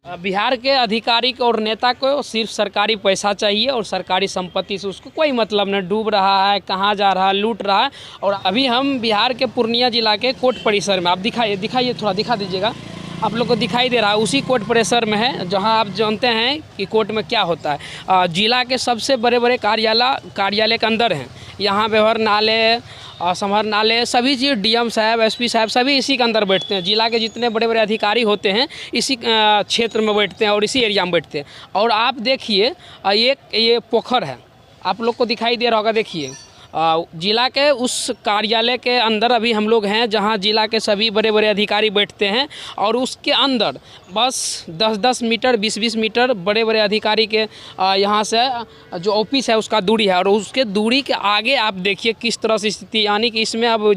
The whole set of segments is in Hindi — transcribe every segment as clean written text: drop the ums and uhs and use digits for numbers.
बिहार के अधिकारी को और नेता को सिर्फ सरकारी पैसा चाहिए और सरकारी संपत्ति से उसको कोई मतलब नहीं, डूब रहा है, कहाँ जा रहा है, लूट रहा है। और अभी हम बिहार के पूर्णिया जिला के कोर्ट परिसर में, आप दिखाइए थोड़ा दिखा दीजिएगा, आप लोग को दिखाई दे रहा है, उसी कोर्ट परिसर में है जहां आप जानते हैं कि कोर्ट में क्या होता है। जिला के सबसे बड़े बड़े कार्यालय के अंदर हैं। यहाँ व्यवहारणालय, समाहरणालय, सभी चीज़, डीएम साहब, एसपी साहब सभी इसी के अंदर बैठते हैं। जिला के जितने बड़े बड़े अधिकारी होते हैं इसी क्षेत्र में बैठते हैं और इसी एरिया में बैठते हैं। और आप देखिए ये पोखर है, आप लोग को दिखाई दे रहा होगा, देखिए जिला के उस कार्यालय के अंदर अभी हम लोग हैं जहां जिला के सभी बड़े बड़े अधिकारी बैठते हैं। और उसके अंदर बस 10-10 मीटर, 20-20 मीटर बड़े बड़े अधिकारी के यहां से जो ऑफिस है उसका दूरी है। और उसके दूरी के आगे आप देखिए किस तरह से स्थिति, यानी कि इसमें अब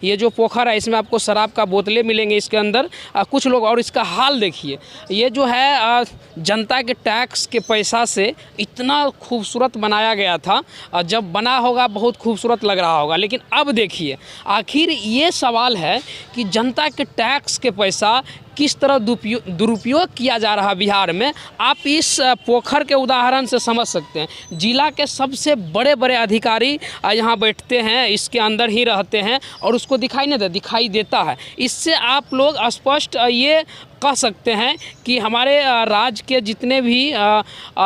ये जो पोखर है इसमें आपको शराब का बोतलें मिलेंगे इसके अंदर, कुछ लोग। और इसका हाल देखिए, ये जो है जनता के टैक्स के पैसा से इतना खूबसूरत बनाया गया था, जब बना होगा बहुत खूबसूरत लग रहा होगा। लेकिन अब देखिए, आखिर ये सवाल है कि जनता के टैक्स के पैसा किस तरह दुरुपयोग किया जा रहा है बिहार में। आप इस पोखर के उदाहरण से समझ सकते हैं। जिला के सबसे बड़े बड़े अधिकारी यहाँ बैठते हैं, इसके अंदर ही रहते हैं और उसको दिखाई देता है। इससे आप लोग स्पष्ट ये कह सकते हैं कि हमारे राज्य के जितने भी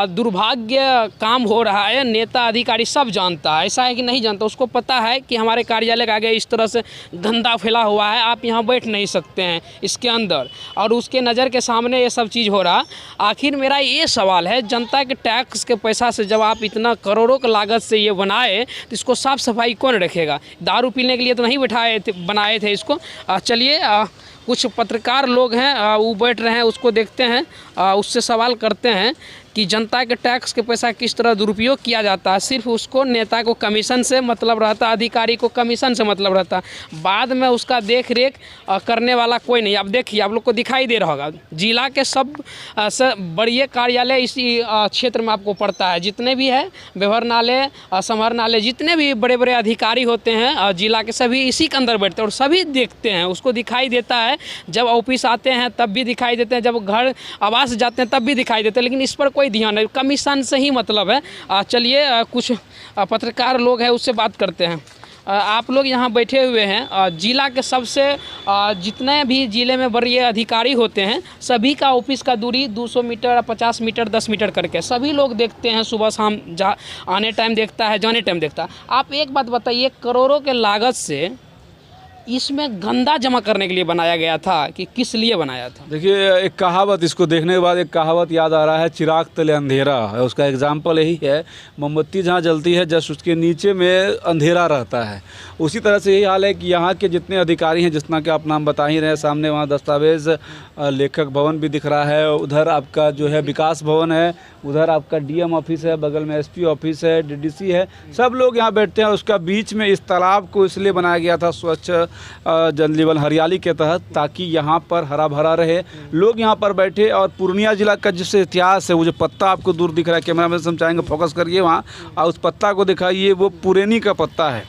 दुर्भाग्य काम हो रहा है, नेता अधिकारी सब जानता है। ऐसा है कि नहीं जानता, उसको पता है कि हमारे कार्यालय के आगे इस तरह से गंदा फैला हुआ है, आप यहाँ बैठ नहीं सकते हैं इसके अंदर, और उसके नज़र के सामने ये सब चीज़ हो रहा। आखिर मेरा ये सवाल है, जनता के टैक्स के पैसा से जब आप इतना करोड़ों की लागत से ये बनाए तो इसको साफ़ सफाई कौन रखेगा? दारू पीने के लिए तो नहीं बनाए थे इसको। चलिए कुछ पत्रकार लोग हैं वो बैठ रहे हैं, उसको देखते हैं, उससे सवाल करते हैं कि जनता के टैक्स के पैसा किस तरह दुरुपयोग किया जाता है। सिर्फ उसको नेता को कमीशन से मतलब रहता, अधिकारी को कमीशन से मतलब रहता, बाद में उसका देख रेख करने वाला कोई नहीं। अब देखिए, आप लोग को दिखाई दे रहा होगा, जिला के सब बड़े कार्यालय इसी क्षेत्र में आपको पड़ता है। जितने भी है व्यवहारणालय, समाहरणालय, जितने भी बड़े बड़े अधिकारी होते हैं जिला के, सभी इसी के अंदर बैठते हैं और सभी देखते हैं, उसको दिखाई देता है। जब ऑफिस आते हैं तब भी दिखाई देते हैं, जब घर आवास जाते हैं तब भी दिखाई देते हैं, लेकिन इस पर कोई ध्यान नहीं, कमीशन से ही मतलब है। चलिए कुछ पत्रकार लोग हैं उससे बात करते हैं। आप लोग यहाँ बैठे हुए हैं, जिला के सबसे जितने भी जिले में बड़े अधिकारी होते हैं सभी का ऑफिस का दूरी 200 मीटर, 50 मीटर, 10 मीटर करके सभी लोग देखते हैं। सुबह शाम आने टाइम देखता है, जाने टाइम देखता है। आप एक बात बताइए, करोड़ों के लागत से इसमें गंदा जमा करने के लिए बनाया गया था कि किस लिए बनाया था? देखिए, एक कहावत, इसको देखने के बाद एक कहावत याद आ रहा है, चिराग तले अंधेरा है। उसका एग्जाम्पल यही है, मोमबत्ती जहाँ जलती है जस्ट उसके नीचे में अंधेरा रहता है। उसी तरह से यही हाल है कि यहाँ के जितने अधिकारी हैं, जितना कि आप नाम बता ही रहे हैं, सामने वहाँ दस्तावेज़ लेखक भवन भी दिख रहा है, उधर आपका जो है विकास भवन है, उधर आपका डीएम ऑफिस है, बगल में एसपी ऑफिस है, डीडीसी है, सब लोग यहाँ बैठते हैं। उसका बीच में इस तालाब को इसलिए बनाया गया था स्वच्छ जल जीवन हरियाली के तहत, ताकि यहाँ पर हरा भरा रहे, लोग यहाँ पर बैठे। और पूर्णिया जिला का जिस इतिहास है, वो जो पत्ता आपको दूर दिख रहा है, कैमरा में समझाएंगे, फोकस करिए वहाँ, और उस पत्ता को दिखाइए, वो पुरैनी का पत्ता है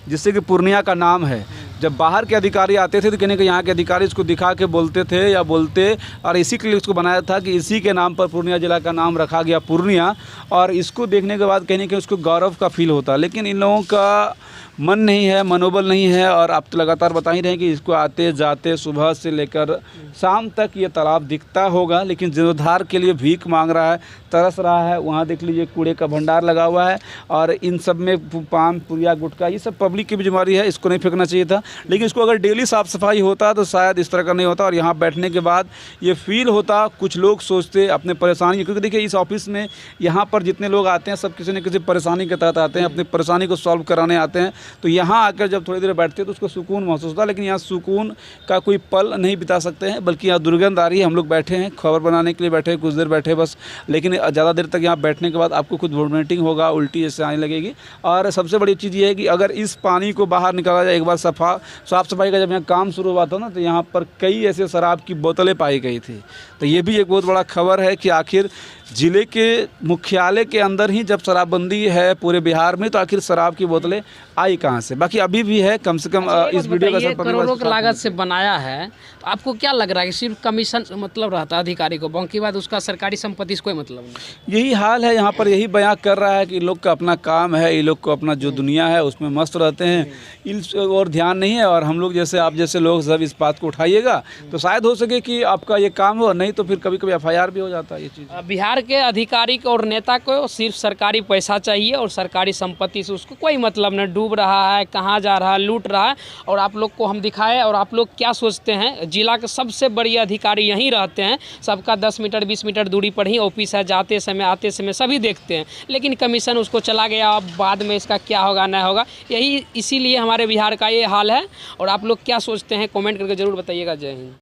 जिससे कि पूर्णिया का नाम है। जब बाहर के अधिकारी आते थे तो कहने के यहाँ के अधिकारी इसको दिखा के बोलते थे या बोलते, और इसी के लिए इसको बनाया था कि इसी के नाम पर पूर्णिया जिला का नाम रखा गया पूर्णिया। और इसको देखने के बाद कहने के उसको गौरव का फील होता, लेकिन इन लोगों का मन नहीं है, मनोबल नहीं है। और आप तो लगातार बता ही रहे हैं कि इसको आते जाते सुबह से लेकर शाम तक ये तालाब दिखता होगा, लेकिन जीर्णोद्धार के लिए भीख मांग रहा है, तरस रहा है। वहाँ देख लीजिए कूड़े का भंडार लगा हुआ है, और इन सब में पान, पुरिया, गुटखा, ये सब पब्लिक की भी बीमारी है, इसको नहीं फेंकना चाहिए था। लेकिन इसको अगर डेली साफ़ सफाई होता तो शायद इस तरह का नहीं होता। और यहाँ बैठने के बाद ये फील होता, कुछ लोग सोचते अपने परेशानी, क्योंकि देखिए इस ऑफिस में यहाँ पर जितने लोग आते हैं सब किसी न किसी परेशानी के तहत आते हैं, अपनी परेशानी को सॉल्व कराने आते हैं। तो यहाँ आकर जब थोड़ी देर बैठते हैं तो उसको सुकून महसूस होता है। लेकिन यहाँ सुकून का कोई पल नहीं बिता सकते हैं, बल्कि यहाँ दुर्गंध आ रही है। हम लोग बैठे हैं, खबर बनाने के लिए बैठे हैं, कुछ देर बैठे बस, लेकिन ज़्यादा देर तक यहाँ बैठने के बाद आपको खुद वोमिटिंग होगा, उल्टी जैसे आने लगेगी। और सबसे बड़ी चीज़ ये है कि अगर इस पानी को बाहर निकाला जाए, एक बार साफ़ सफाई का जब यहाँ काम शुरू हुआ था ना, तो यहाँ पर कई ऐसे शराब की बोतलें पाई गई थी। तो ये भी एक बहुत बड़ा खबर है कि आखिर जिले के मुख्यालय के अंदर ही जब शराबबंदी है पूरे बिहार में, तो आखिर शराब की बोतलें आई कहाँ से? बाकी अभी भी है, कम से कम इस वीडियो का असर पड़ने करोड़ों की वाला लागत से बनाया है, तो आपको क्या लग रहा है कि सिर्फ कमीशन मतलब रहता है अधिकारी को, बाकी बात उसका सरकारी संपत्ति से कोई मतलब नहीं? यही हाल है यहाँ पर, यही बयां कर रहा है कि इन लोग का अपना काम है, ये लोग को अपना जो दुनिया है उसमें मस्त रहते हैं, इन और ध्यान नहीं है। और हम लोग जैसे आप जैसे लोग सब इस बात को उठाइएगा तो शायद हो सके कि आपका ये काम हो, नहीं तो फिर कभी कभी FIR भी हो जाता है ये चीज़। बिहार के अधिकारी को और नेता को सिर्फ सरकारी पैसा चाहिए और सरकारी संपत्ति से उसको कोई मतलब नहीं, डूब रहा है, कहाँ जा रहा है, लूट रहा है। और आप लोग को हम दिखाए और आप लोग क्या सोचते हैं, जिला के सबसे बड़े अधिकारी यहीं रहते हैं, सबका 10 मीटर 20 मीटर दूरी पर ही ऑफिस है, जाते समय आते समय सभी देखते हैं, लेकिन कमीशन उसको चला गया, अब बाद में इसका क्या होगा नहीं होगा, यही इसीलिए हमारे बिहार का ये हाल है। और आप लोग क्या सोचते हैं कमेंट करके ज़रूर बताइएगा। जय हिंद।